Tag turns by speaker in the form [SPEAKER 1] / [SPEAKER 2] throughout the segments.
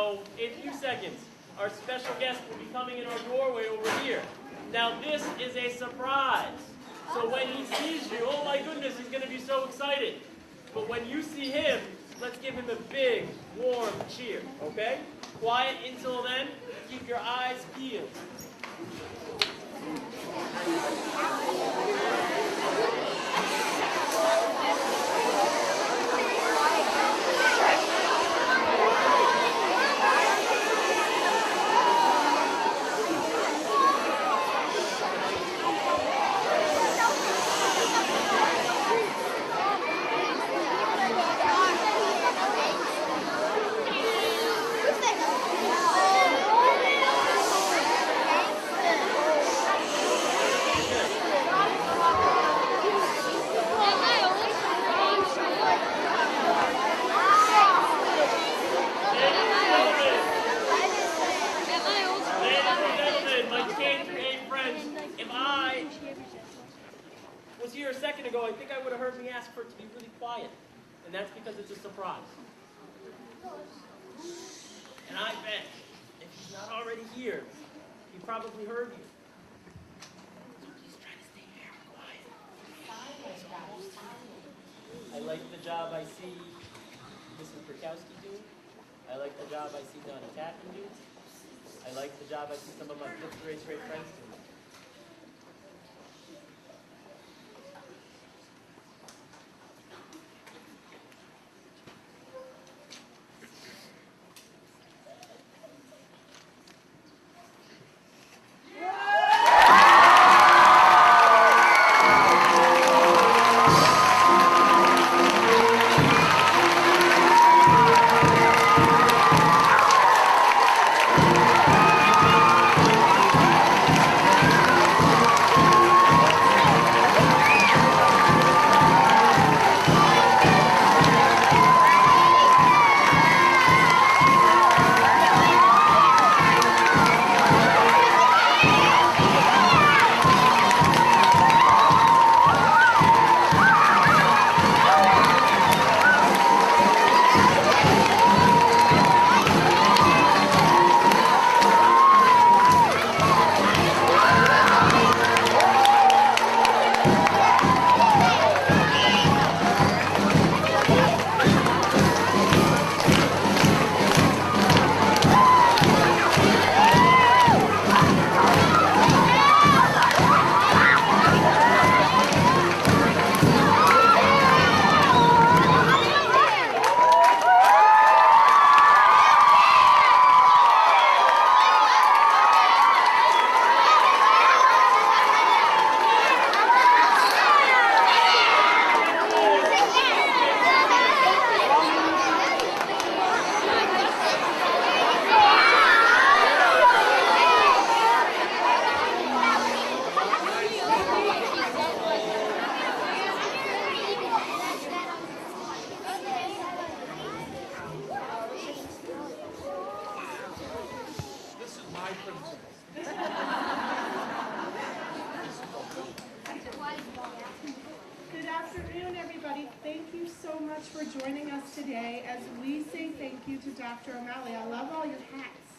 [SPEAKER 1] So in a few seconds, our special guest will be coming in our doorway over here. Now this is a surprise. So when he sees you, oh my goodness, he's going to be so excited. But when you see him, let's give him a big, warm cheer, okay? Quiet until then. Keep your eyes peeled. Here a second ago, I think I would have heard me ask for it to be really quiet. And that's because it's a surprise. And I bet, if he's not already here, he probably heard you. So please try to stay very quiet. I like the job I see Mrs. Burkowski do. I like the job I see Donna Tappan do. I like the job I see some of my fifth grade friends do.
[SPEAKER 2] Good afternoon, everybody. Thank you so much for joining us today as we say thank you to Dr. O'Malley. I love all your hats.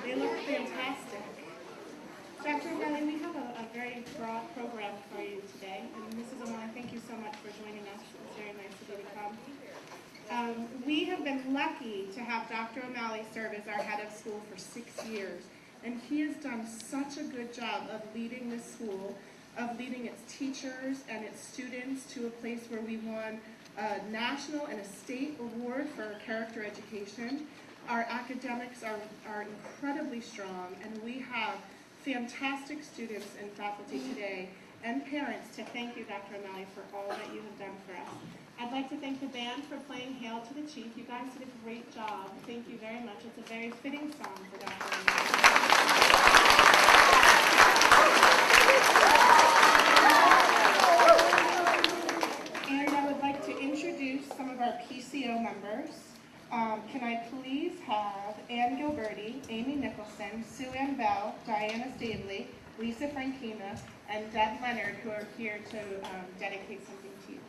[SPEAKER 2] They look fantastic. Dr. O'Malley, we have a very broad program for you today. And Mrs. O'Malley, thank you so much for joining us. It's very nice of you to come. We have been lucky to have Dr. O'Malley serve as our head of school for 6 years. And he has done such a good job of leading this school, of leading its teachers and its students to a place where we won a national and a state award for character education. Our academics are incredibly strong, and we have fantastic students and faculty today and parents to thank you, Dr. O'Malley, for all that you have done for us. I'd like to thank the band for playing Hail to the Chief. You guys did a great job. Thank you very much. It's a very fitting song for Dr. O'Malley. And I would like to introduce some of our PCO members. Can I please have Ann Gilberti, Amy Nicholson, Sue Ann Bell, Diana Stavely, Lisa Frankina, and Deb Leonard, who are here to dedicate something to you.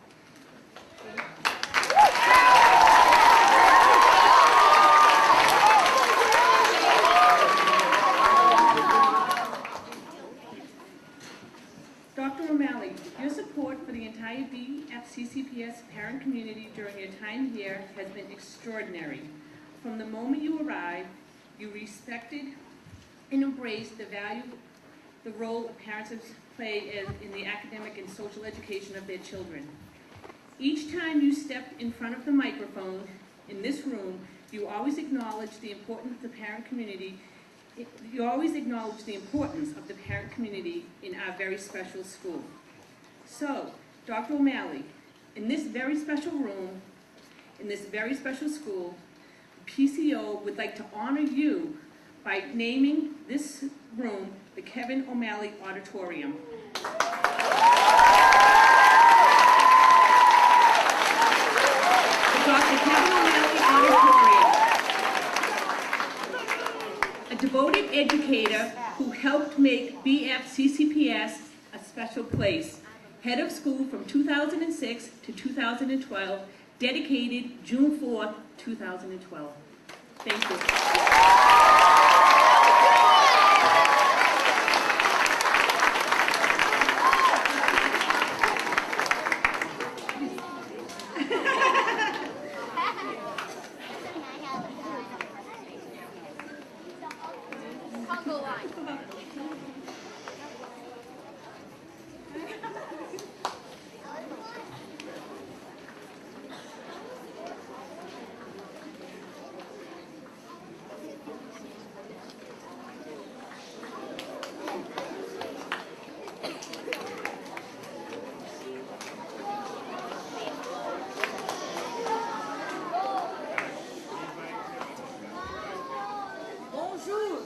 [SPEAKER 3] extraordinary. From the moment you arrived, you respected and embraced the role parents have played in the academic and social education of their children. Each time you stepped in front of the microphone in this room, you always acknowledged the importance of the parent community. You always acknowledged the importance of the parent community in our very special school. So, Dr. O'Malley, in this very special room, in this very special school, PCO would like to honor you by naming this room the Kevin O'Malley Auditorium. Dr. Kevin O'Malley Auditorium. A devoted educator who helped make BFCCPS a special place. Head of school from 2006 to 2012, dedicated June 4th, 2012. Thank you.
[SPEAKER 4] Congo line.
[SPEAKER 5] Bonjour.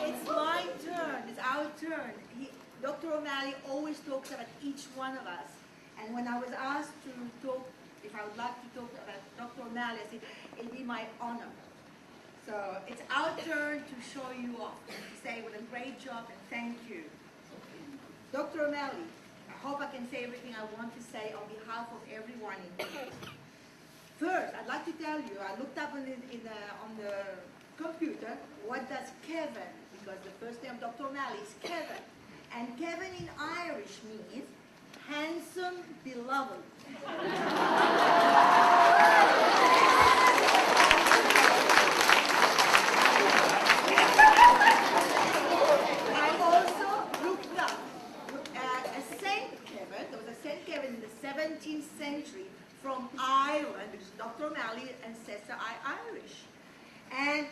[SPEAKER 5] It's my turn. It's our turn. Dr. O'Malley always talks about each one of us. And when I was asked to talk, if I would like to talk about Dr. O'Malley, I said, it'd be my honor. So it's our turn to show you off, to say what a great job and thank you. Dr. O'Malley, I hope I can say everything I want to say on behalf of everyone in here. First, I'd like to tell you, I looked up on the computer, what does Kevin, because the first name of Dr. O'Malley is Kevin. And Kevin in Irish means handsome, beloved. I also looked up a Saint Kevin. There was a Saint Kevin in the 17th century from Ireland, because Dr. O'Malley ancestors are Irish. And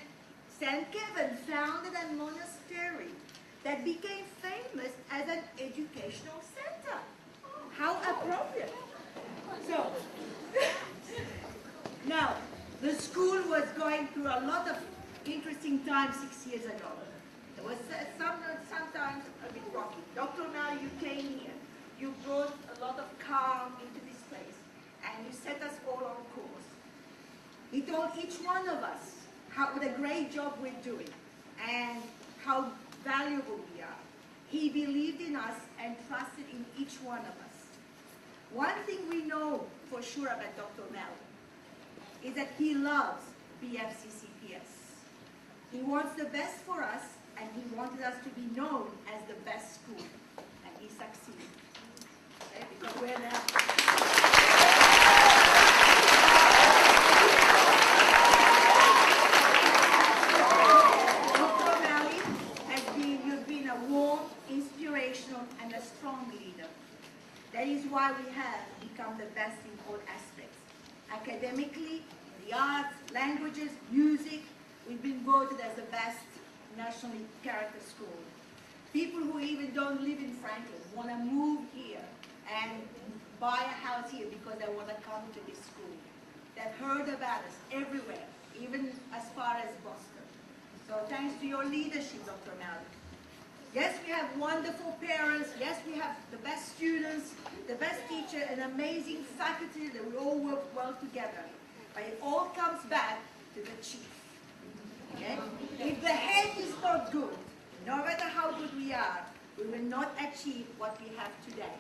[SPEAKER 5] St. Kevin founded a monastery that became famous as an educational center. How appropriate. So, now, the school was going through a lot of interesting times 6 years ago. It was sometimes a bit rocky. Dr. O'Malley, you came here. You brought a lot of calm into this place. And you set us all on course. He told each one of us what a great job we're doing and how valuable we are. He believed in us and trusted in each one of us. One thing we know for sure about Dr. O'Malley is that he loves BFCCPS. He wants the best for us, and he wanted us to be known as the best school. And he succeeded. Okay? Because we're now. And a strong leader. That is why we have become the best in all aspects. Academically, the arts, languages, music, we've been voted as the best nationally character school. People who even don't live in Franklin want to move here and buy a house here because they want to come to this school. They've heard about us everywhere, even as far as Boston. So thanks to your leadership, Dr. O'Malley. Yes, we have wonderful parents. Yes, we have the best students, the best teacher, and amazing faculty that we all work well together. But it all comes back to the chief. Okay? If the head is not good, no matter how good we are, we will not achieve what we have today.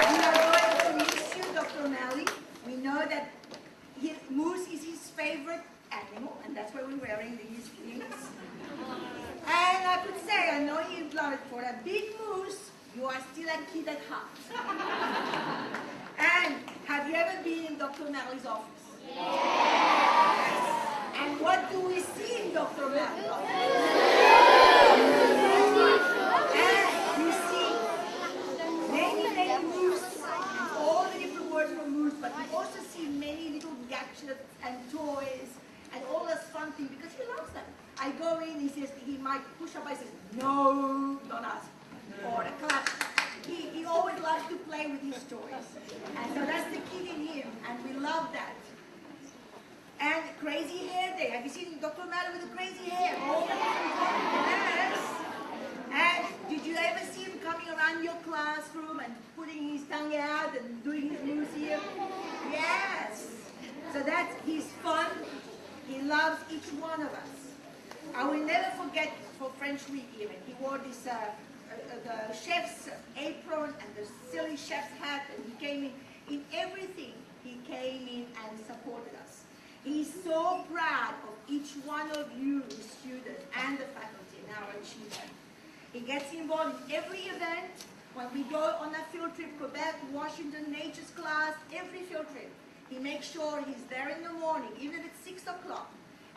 [SPEAKER 5] We are going to miss you, Dr. O'Malley. We know that moose is his favorite animal, and that's why we're wearing these wings. love it. For a big moose, you are still a kid at heart. And have you ever been in Dr. O'Malley's office? Yes. And what do we see in Dr. O'Malley's office? And you see many moose, and all the different words for moose, but you also see many little gadgets and toys and all those fun things because he loves them. I go in, he says, he might push up, I says, no, don't ask. Or a clap. He always loves to play with his toys. And so that's the kid in him, and we love that. And crazy hair day. Have you seen Dr. O'Malley with the crazy hair? Oh, yes. And did you ever see him coming around your classroom and putting his tongue out and doing his moves here? Yes. So that's his fun. He loves each one of us. I will never forget for French Week even. He wore this the chef's apron and the silly chef's hat, and he came in everything. He came in and supported us. He's so proud of each one of you, the students and the faculty, and our achievement. He gets involved in every event. When we go on a field trip, Quebec, Washington, nature's class, every field trip, he makes sure he's there in the morning, even if it's 6 o'clock,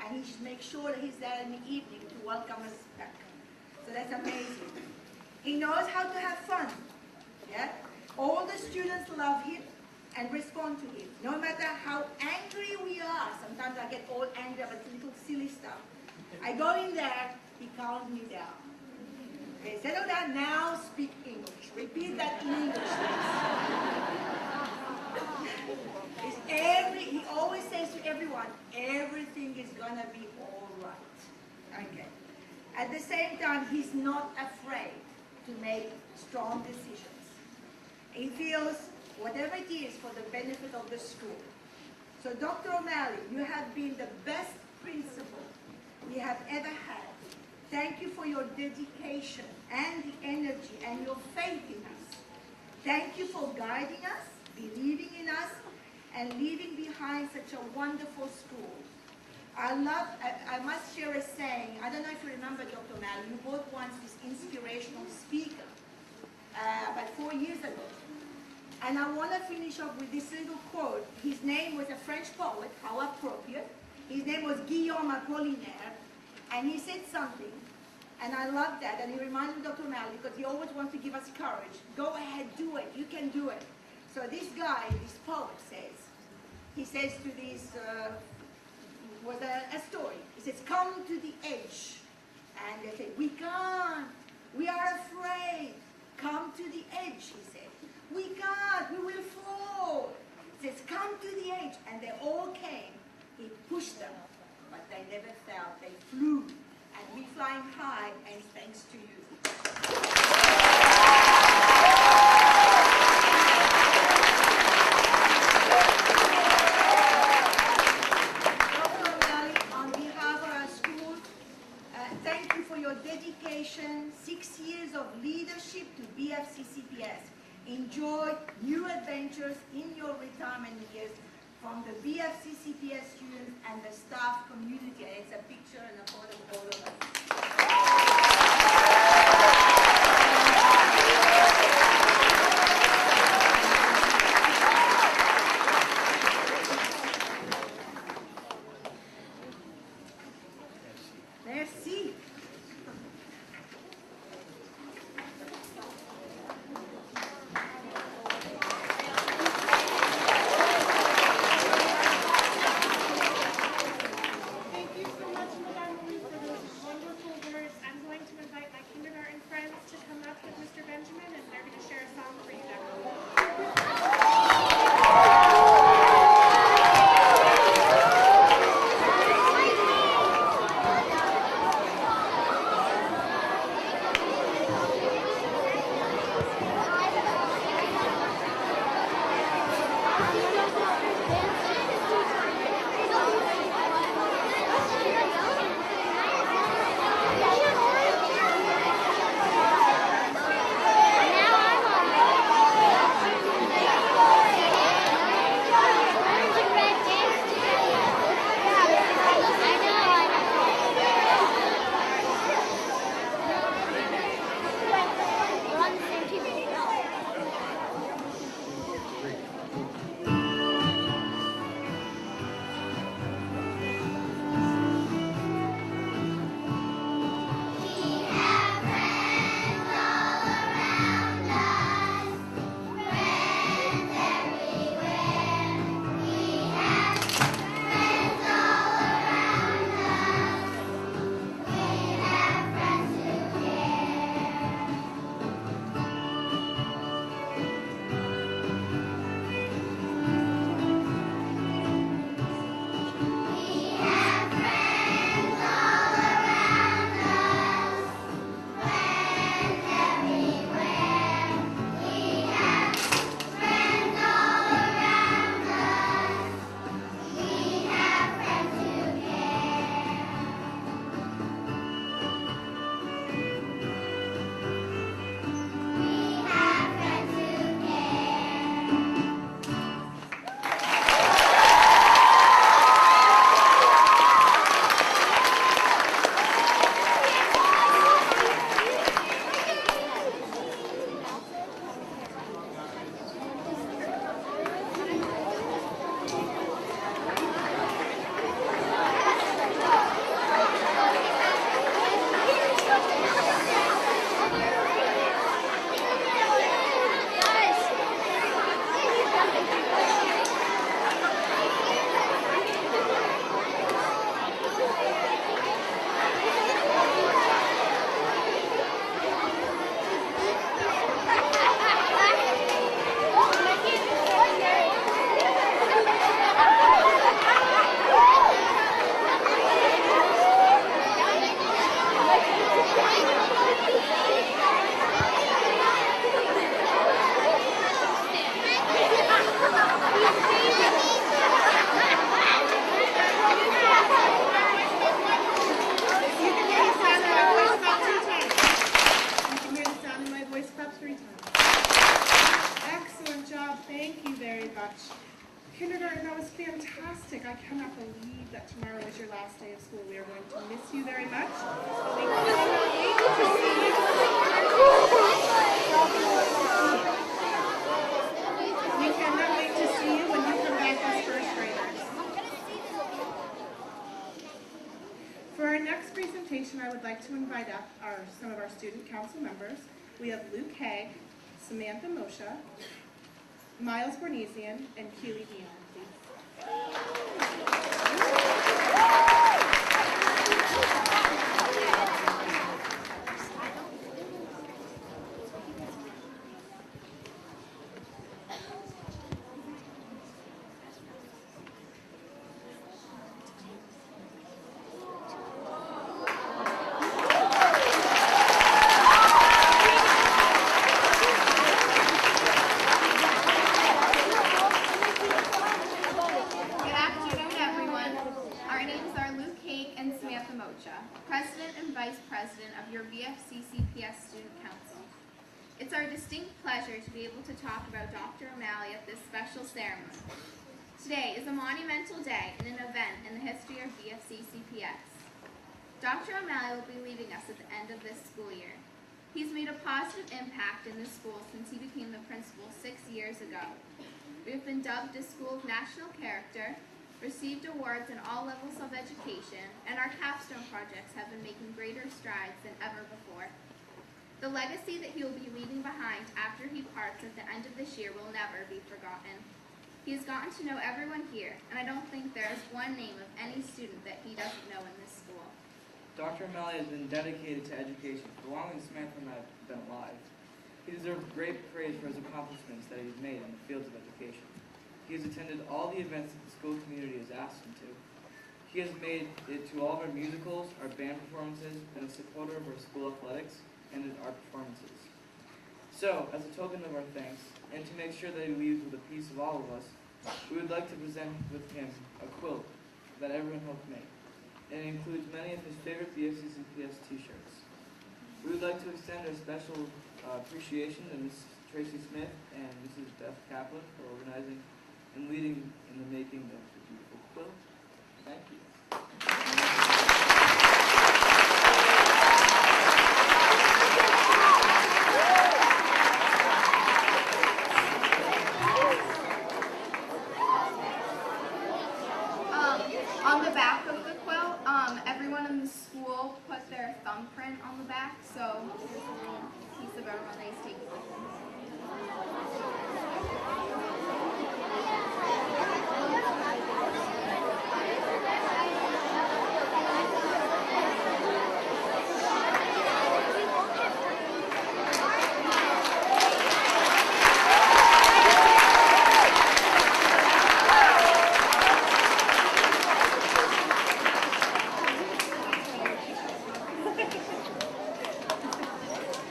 [SPEAKER 5] and he makes sure that he's there in the evening to welcome us back. So that's amazing. He knows how to have fun. Yeah? All the students love him and respond to him. No matter how angry we are, sometimes I get all angry about little silly stuff. I go in there, he calms me down. Okay, settle down now, speak English. Repeat that in English, please. He always says to everyone, everything is gonna be all right. Okay. At the same time, he's not afraid to make strong decisions. He feels whatever it is for the benefit of the school. So Dr. O'Malley, you have been the best principal we have ever had. Thank you for your dedication and the energy and your faith in us. Thank you for guiding us, believing in us, and leaving behind such a wonderful school. I must share a saying. I don't know if you remember, Dr. O'Malley, you both once this inspirational speaker about 4 years ago. And I want to finish up with this little quote. His name was a French poet, how appropriate. His name was Guillaume Apollinaire, and he said something, and I love that, and he reminded me of Dr. O'Malley because he always wants to give us courage. Go ahead, do it, you can do it. So this guy, this poet he says to this, was a story. He says, come to the edge. And they say, we can't, we are afraid. Come to the edge, he said. We can't, we will fall. He says, come to the edge. And they all came. He pushed them, but they never fell. They flew. And we're flying high, and thanks to you. Dedication, 6 years of leadership to BFCCPS. Enjoy new adventures in your retirement years from the BFCCPS students and the staff community. And it's a picture and a photo of all of us. Merci.
[SPEAKER 2] Thank you so much, Madame Louise, for those wonderful much. Kindergarten, that was fantastic. I cannot believe that tomorrow is your last day of school. We are going to miss you very much. But we cannot wait to see you. We cannot wait to see you when you come back as first graders. For our next presentation, I would like to invite up some of our student council members. We have Luke Haig, Samantha Moshe, Miles Bornesian, and Keely Dion, please.
[SPEAKER 4] Good afternoon, everyone. Our names are Luke Haig and Samantha Mocha, President and Vice President of your BFCCPS Student Council. It's our distinct pleasure to be able to talk about Dr. O'Malley at this special ceremony. Today is a monumental day and an event in the history of BFCCPS. Dr. O'Malley will be leaving us at the end of this school year. He's made a positive impact in this school since he became the principal 6 years ago. We have been dubbed a school of national character, received awards in all levels of education, and our capstone projects have been making greater strides than ever before. The legacy that he will be leaving behind after he parts at the end of this year will never be forgotten. He has gotten to know everyone here, and I don't think there is one name of any student that he doesn't know in this school.
[SPEAKER 6] Dr. O'Malley has been dedicated to education for longer than Samantha and I have been alive. He deserves great praise for his accomplishments that he's made in the fields of education. He has attended all the events that the school community has asked him to. He has made it to all of our musicals, our band performances, and a supporter of our school athletics and our performances. So, as a token of our thanks, and to make sure that he leaves with a piece of all of us, we would like to present with him a quilt that everyone helped make. And it includes many of his favorite BFCCPS t-shirts. We would like to extend a special appreciation to Ms. Tracy Smith and Mrs. Beth Kaplan for organizing and leading in the making of the beautiful quilt. Thank you.
[SPEAKER 4] On the back of the quilt, everyone in the school put their thumbprint on the back, so here's a little piece of everyone that he's taking with him.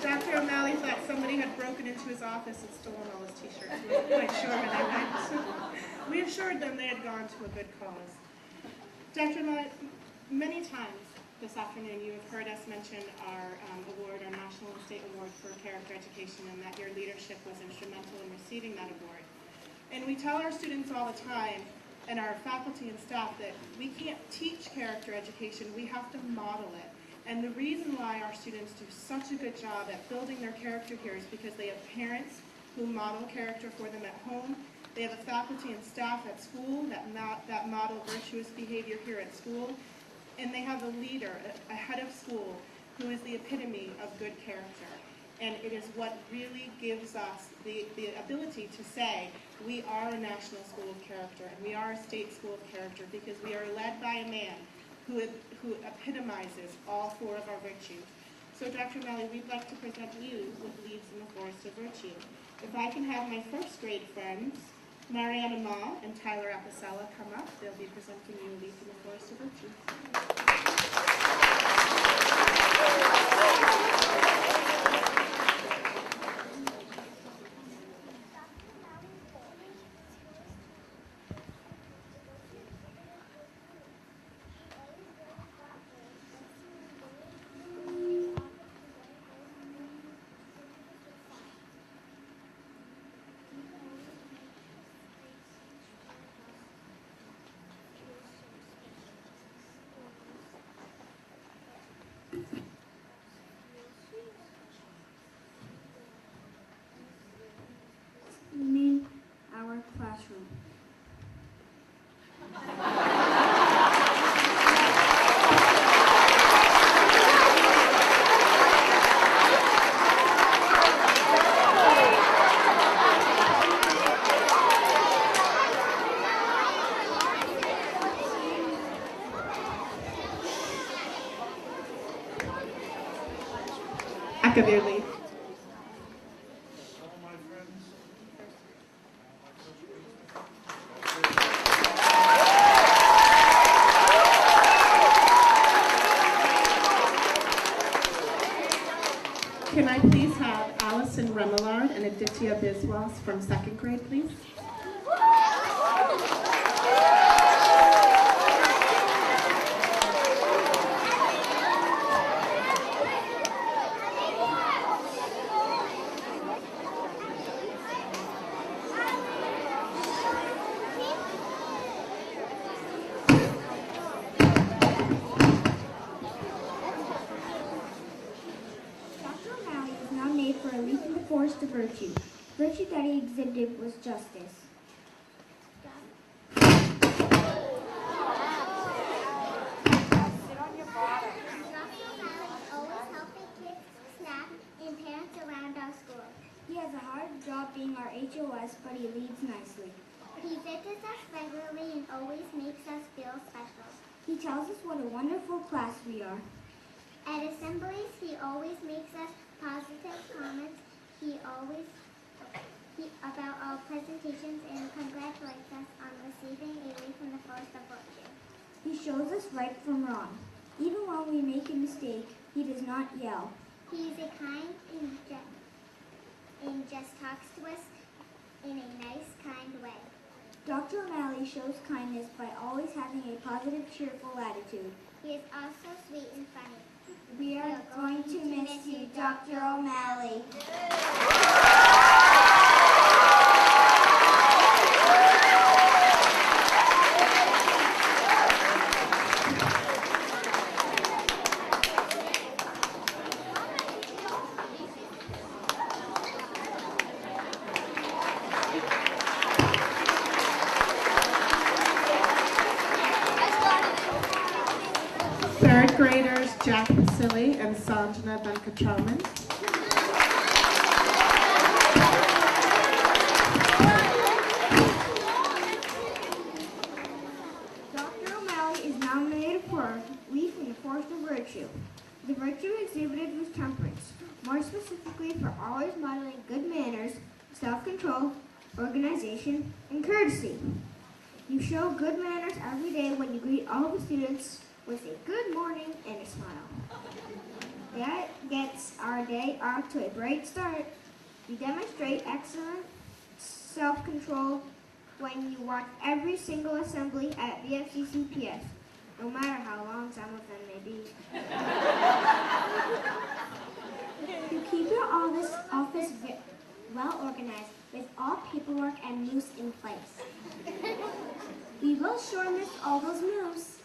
[SPEAKER 2] Dr. O'Malley thought somebody had broken into his office and stolen all his t-shirts. We were quite sure when they went. We assured them they had gone to a good cause. Dr. O'Malley, many times this afternoon you have heard us mention our award, our National and State Award for Character Education, and that your leadership was instrumental in receiving that award. And we tell our students all the time, and our faculty and staff, that we can't teach character education, we have to model it. And the reason why our students do such a good job at building their character here is because they have parents who model character for them at home. They have a faculty and staff at school that model virtuous behavior here at school. And they have a leader, a head of school, who is the epitome of good character. And it is what really gives us the ability to say we are a national school of character and we are a state school of character because we are led by a man who epitomizes all four of our virtues. So Dr. O'Malley, we'd like to present you with Leaves in the Forest of Virtue. If I can have my first grade friends, Mariana Ma and Tyler Apicella, come up, they'll be presenting you Leaves in the Forest of Virtue. back of your leaf.
[SPEAKER 7] All my friends.
[SPEAKER 2] Can I please have Allison Remillard and Aditya Biswas from second grade, please?
[SPEAKER 8] Dr. O'Malley is nominated for a Leap in the Forest of Virtue. Virtue that he exhibited was justice.
[SPEAKER 9] Always helping kids snack and parents around our school.
[SPEAKER 8] He has a hard job being our HOS, but he leads nicely.
[SPEAKER 9] He visits us regularly and always makes us feel special.
[SPEAKER 8] He tells us what a wonderful class we are.
[SPEAKER 9] At assemblies, he always makes us positive comments. About all presentations and congratulates us on receiving a leaf in the forest of virtue.
[SPEAKER 8] He shows us right from wrong. Even when we make a mistake, he does not yell.
[SPEAKER 9] He is a kind and just talks to us in a nice, kind way.
[SPEAKER 8] Dr. O'Malley shows kindness by always having a positive, cheerful attitude.
[SPEAKER 9] He is also sweet and funny.
[SPEAKER 8] We are going to miss you, Dr. O'Malley.
[SPEAKER 2] Third graders Jack Vasili and Sanjana Venkatraman.
[SPEAKER 8] Dr. O'Malley is nominated for a Leaf in the Forest of Virtue. The virtue exhibited was temperance, more specifically for always modeling good manners, self-control, organization, and courtesy. You show good manners every day when you greet all the students with a good morning and a smile. That gets our day off to a bright start. You demonstrate excellent self-control when you watch every single assembly at BFCCPS, no matter how long some of them may be. You keep your office well organized with all paperwork and moves in place. We will sure miss all those moves.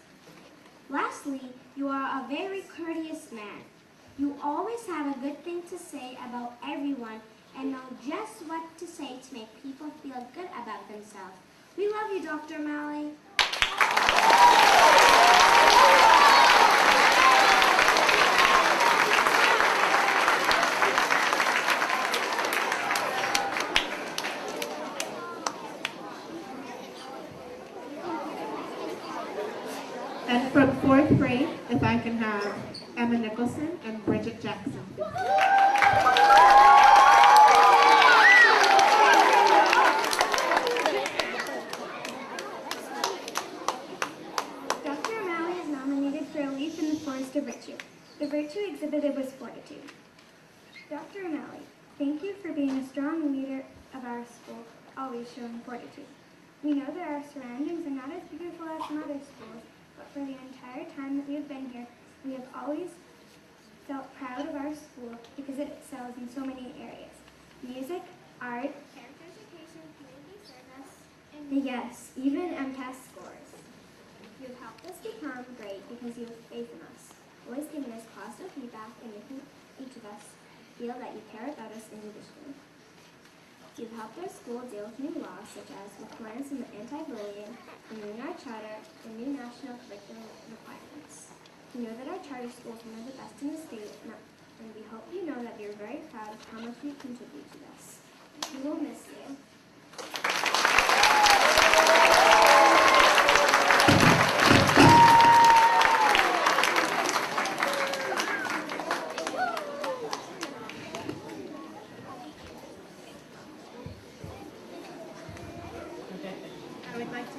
[SPEAKER 8] Lastly, you are a very courteous man. You always have a good thing to say about everyone and know just what to say to make people feel good about themselves. We love you, Dr. O'Malley.
[SPEAKER 2] And from fourth grade, if I can have Emma Nicholson and Bridget Jackson.
[SPEAKER 8] Dr. O'Malley is nominated for a Leaf in the Forest of Virtue. The virtue exhibited was fortitude. Dr. O'Malley, thank you for being a strong leader of our school, always showing fortitude. We know that our surroundings are not as beautiful as some other schools, but for the entire time that we have been here, we have always felt proud of our school because it excels in so many areas. Music, art,
[SPEAKER 9] Parents' education, community service, and
[SPEAKER 8] yes, even MCAS scores. You've helped us become great because you have faith in us, always giving us positive feedback and making each of us feel that you care about us individually. You've helped our school deal with new laws such as requirements in the anti-bullying, renewing our charter, and new national curriculum requirements. We know that our charter school is one of the best in the state, and we hope you know that we are very proud of how much you contribute to this. We will miss you.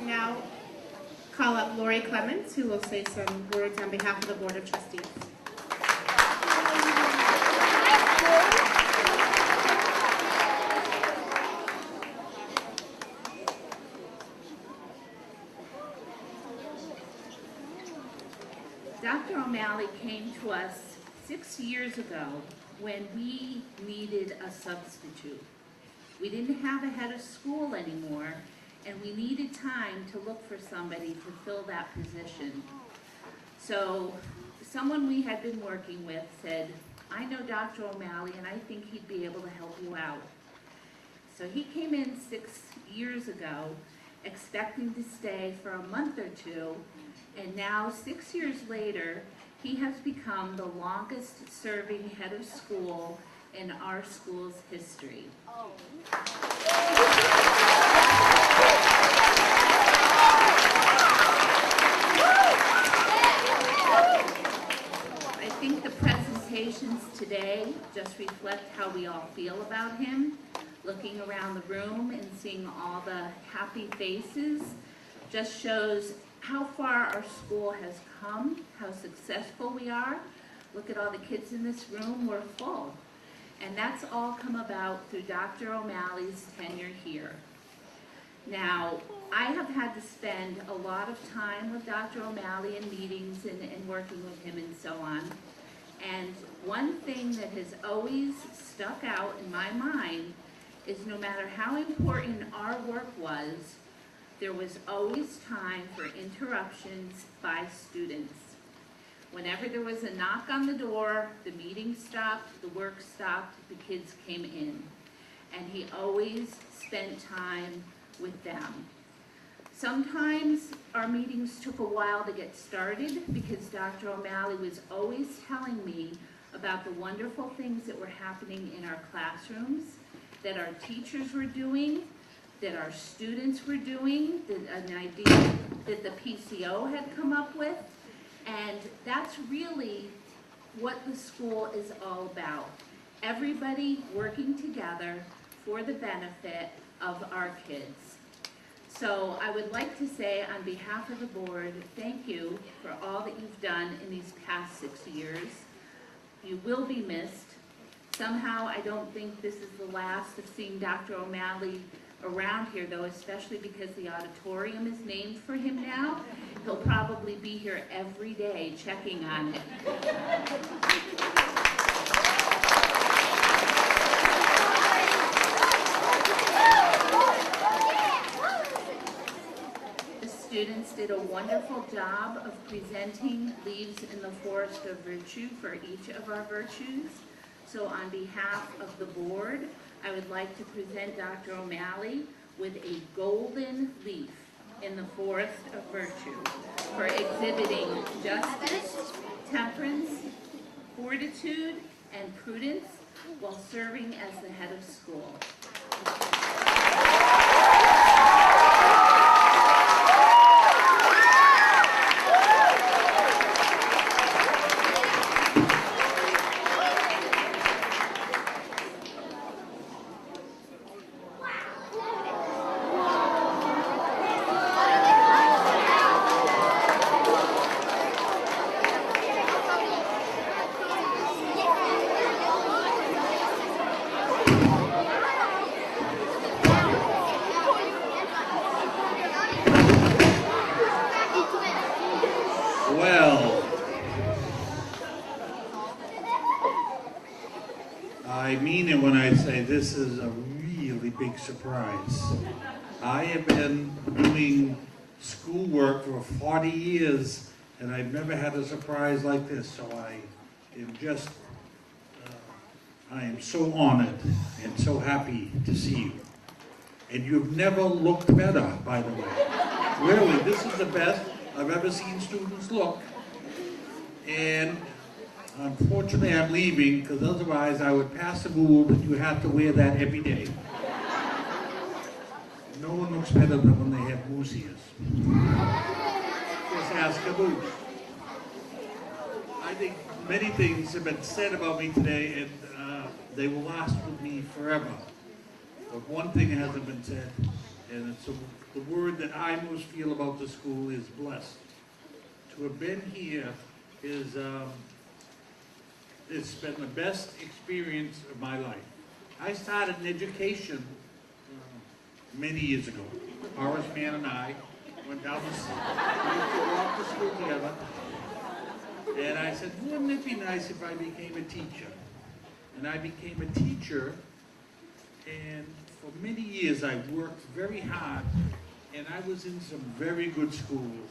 [SPEAKER 2] now call up Lori Clements, who will say some words on behalf of the Board of Trustees.
[SPEAKER 3] Dr. O'Malley came to us 6 years ago when we needed a substitute. We didn't have a head of school anymore, and we needed time to look for somebody to fill that position. So someone we had been working with said, I know Dr. O'Malley and I think he'd be able to help you out. So he came in 6 years ago expecting to stay for a month or two, and now 6 years later, he has become the longest serving head of school in our school's history. I think the presentations today just reflect how we all feel about him. Looking around the room and seeing all the happy faces just shows how far our school has come, how successful we are. Look at all the kids in this room, we're full. And that's all come about through Dr. O'Malley's tenure here. Now, I have had to spend a lot of time with Dr. O'Malley in meetings and working with him and so on. And one thing that has always stuck out in my mind is no matter how important our work was, there was always time for interruptions by students. Whenever there was a knock on the door, the meeting stopped, the work stopped, the kids came in. And he always spent time with them. Sometimes our meetings took a while to get started because Dr. O'Malley was always telling me about the wonderful things that were happening in our classrooms, that our teachers were doing, that our students were doing, an idea that the PCO had come up with. And that's really what the school is all about. Everybody working together for the benefit of our kids. So I would like to say on behalf of the board, thank you for all that you've done in these past 6 years. You will be missed. Somehow I don't think this is the last of seeing Dr. O'Malley around here, though, especially because the auditorium is named for him now. He'll probably be here every day checking on it. The students did a wonderful job of presenting leaves in the forest of virtue for each of our virtues. So on behalf of the board, I would like to present Dr. O'Malley with a golden leaf in the forest of virtue for exhibiting justice, temperance, fortitude, and prudence while serving as the head of school.
[SPEAKER 7] Well, I mean it when I say this is a really big surprise. I have been doing schoolwork for 40 years and I've never had a surprise like this, so I am just, I am so honored and so happy to see you. And you've never looked better, by the way. Really, this is the best I've ever seen students look. And unfortunately I'm leaving because otherwise I would pass a rule that you have to wear that every day. No one looks better than when they have moose ears. Just ask a moose. I think many things have been said about me today and they will last with me forever. But one thing hasn't been said, And it's the word that I most feel about the school is blessed. To have been here is, it's been the best experience of my life. I started in education many years ago. Horace Mann and I went down the street, we used to walk to school together, and I said, wouldn't it be nice if I became a teacher? And I became a teacher, and for many years I worked very hard, and I was in some very good schools.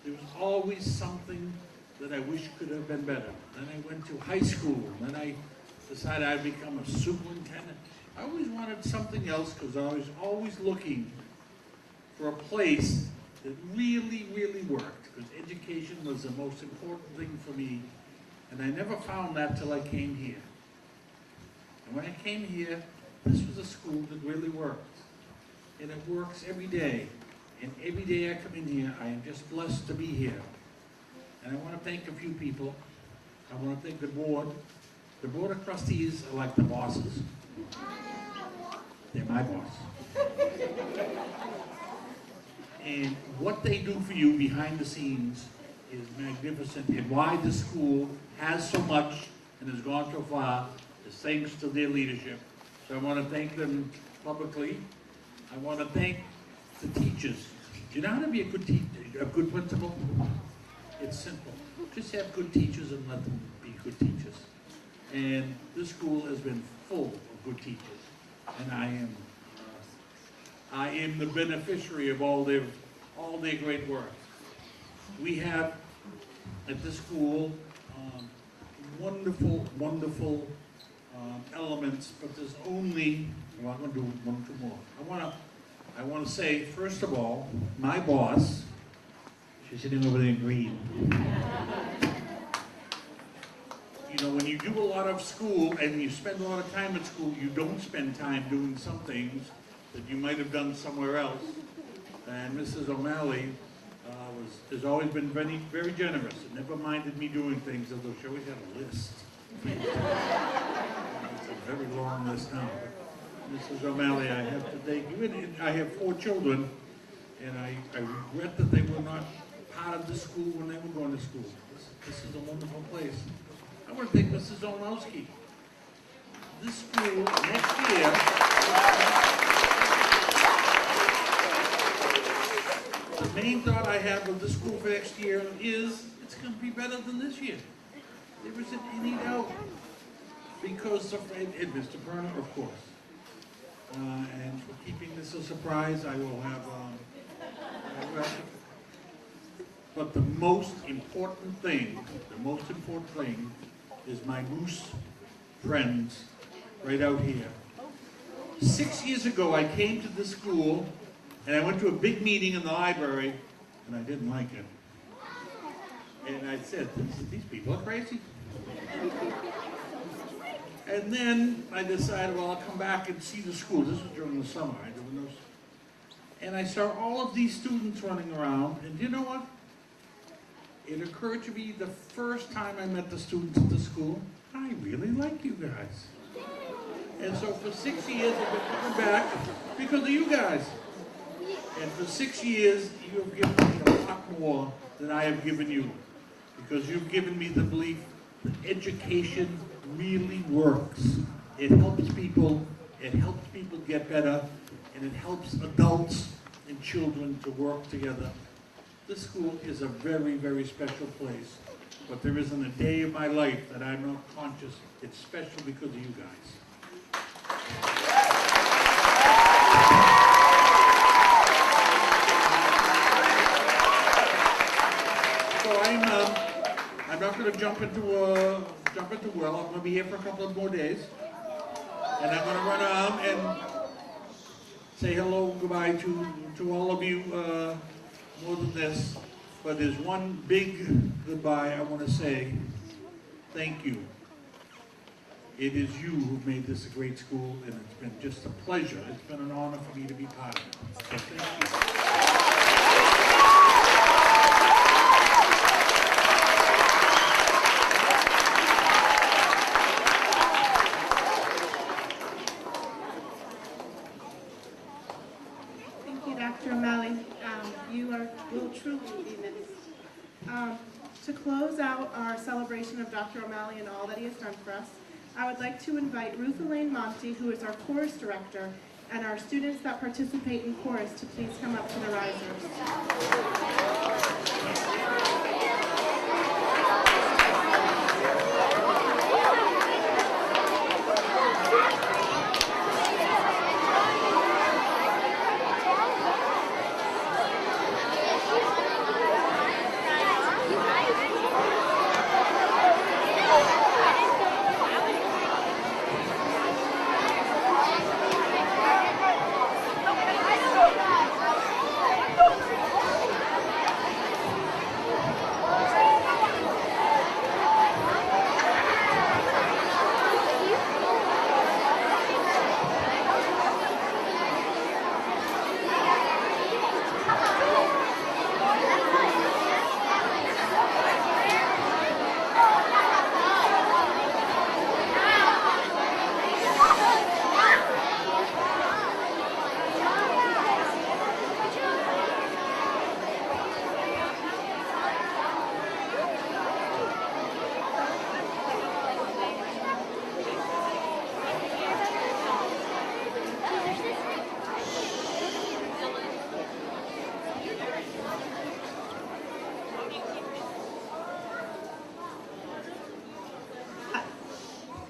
[SPEAKER 7] There was always something that I wish could have been better. Then I went to high school, and then I decided I'd become a superintendent. I always wanted something else because I was always looking for a place that really, really worked, because education was the most important thing for me, and I never found that till I came here. And when I came here, this was a school that really worked, and it works every day. And every day I come in here, I am just blessed to be here. And I want to thank a few people. I want to thank the board. The board of trustees are like the bosses. They're my boss. And what they do for you behind the scenes is magnificent, and why the school has so much and has gone so far is thanks to their leadership. So I want to thank them publicly. I want to thank the teachers. Do you know how to be a good teacher, a good principal? It's simple. Just have good teachers and let them be good teachers. And this school has been full of good teachers, and I am the beneficiary of all their great work. We have at this school wonderful, wonderful elements, but there's only, well, I'm going to do one or two more. I want to say, first of all, my boss, she's sitting over there in green. You know, when you do a lot of school and you spend a lot of time at school, you don't spend time doing some things that you might have done somewhere else. And Mrs. O'Malley has always been very, very generous and never minded me doing things, although she always had a list. It's a very long list now. Mrs. O'Malley, I have to thank you. And I have 4 children, and I regret that they were not part of the school when they were going to school. This is a wonderful place. I want to thank Mrs. Olnowski. This school, next year, the main thought I have of the school for next year is it's going to be better than this year. There isn't any doubt. Because of, and Mr. Perner, of course. And for keeping this a surprise, I will have, but the most important thing is my Moose friends right out here. 6 years ago, I came to this school, and I went to a big meeting in the library, and I didn't like it. And I said, these people are crazy. And then I decided, well, I'll come back and see the school. This was during the summer. And I saw all of these students running around, and you know what? It occurred to me the first time I met the students at the school, I really like you guys. And so for 6 years, I've been coming back because of you guys. And for 6 years, you have given me a lot more than I have given you. Because you've given me the belief that education really works. It helps people get better, and it helps adults and children to work together. This school is a very, very special place, but there isn't a day of my life that I'm not conscious it's special because of you guys. So I'm not going to jump into well. I'm going to be here for a couple of more days, and I'm going to run around and say hello, goodbye to all of you. More than this, but there's one big goodbye I want to say. Thank you. It is you who made this a great school, and it's been just a pleasure. It's been an honor for me to be part of it. So thank you.
[SPEAKER 2] our celebration of Dr. O'Malley and all that he has done for us, I would like to invite Ruth Elaine Monty, who is our chorus director, and our students that participate in chorus to please come up to the risers.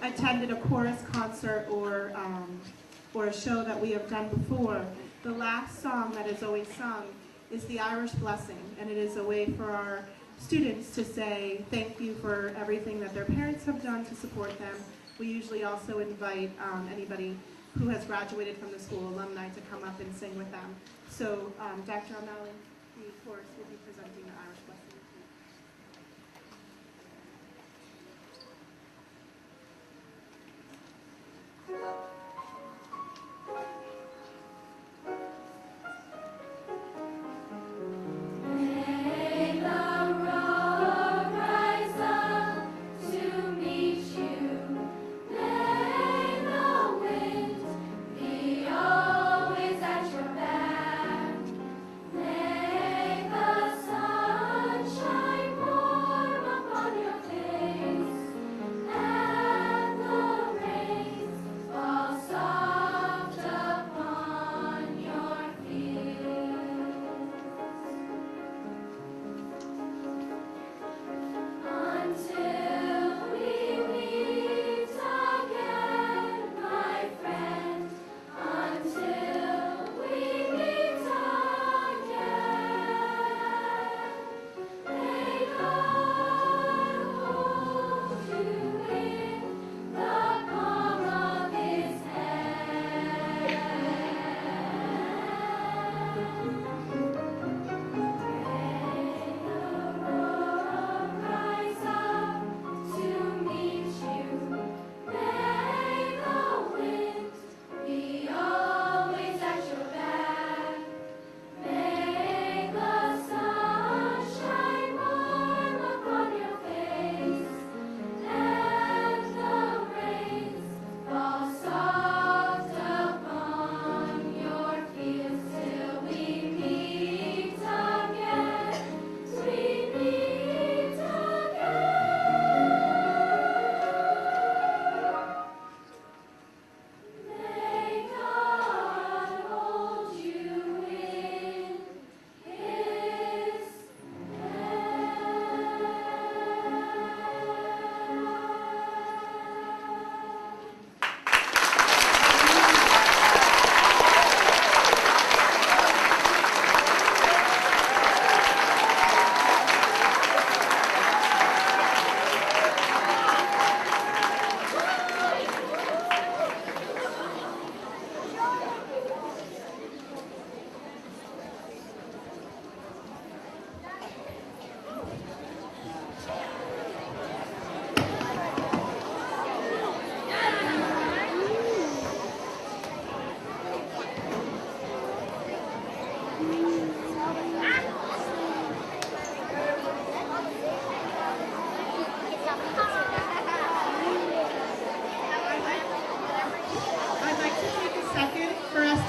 [SPEAKER 2] Attended a chorus concert or a show that we have done before, the last song that is always sung is the Irish Blessing, and it is a way for our students to say thank you for everything that their parents have done to support them. We usually also invite anybody who has graduated from the school, alumni, to come up and sing with them. So Dr. O'Malley, the chorus will be presenting the Irish Blessing.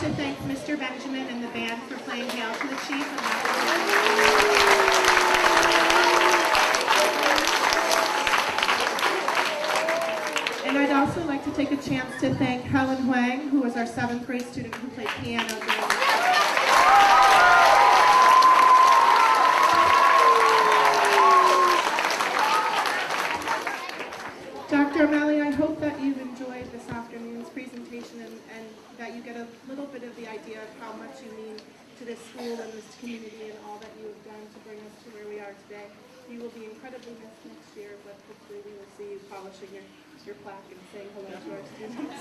[SPEAKER 2] to thank Mr. Benjamin and the band for playing Hail to the Chief. like to take a chance to thank Helen Huang, who was our 7th grade student who played piano during Dr. O'Malley, I hope that you've enjoyed this afternoon's presentation and that you get a little bit of the idea of how much you mean to this school and this community and all that you have done to bring us to where we are today. You will be incredibly missed next year, but hopefully we will see you polishing your plaque and saying hello to our students.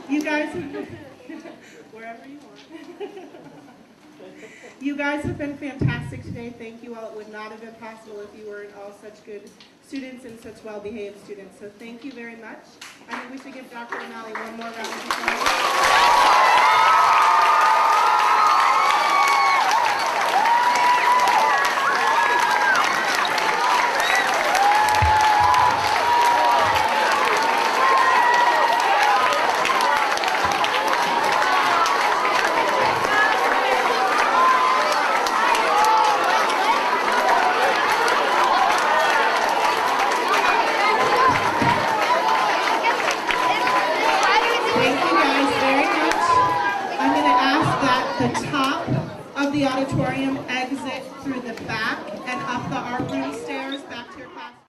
[SPEAKER 2] You guys, wherever you want. You guys have been fantastic today. Thank you all. It would not have been possible if you weren't all such good students and such well-behaved students. So thank you very much. I think we should give Dr. O'Malley one more round of applause. The auditorium exit through the back and up the art room stairs back to your class.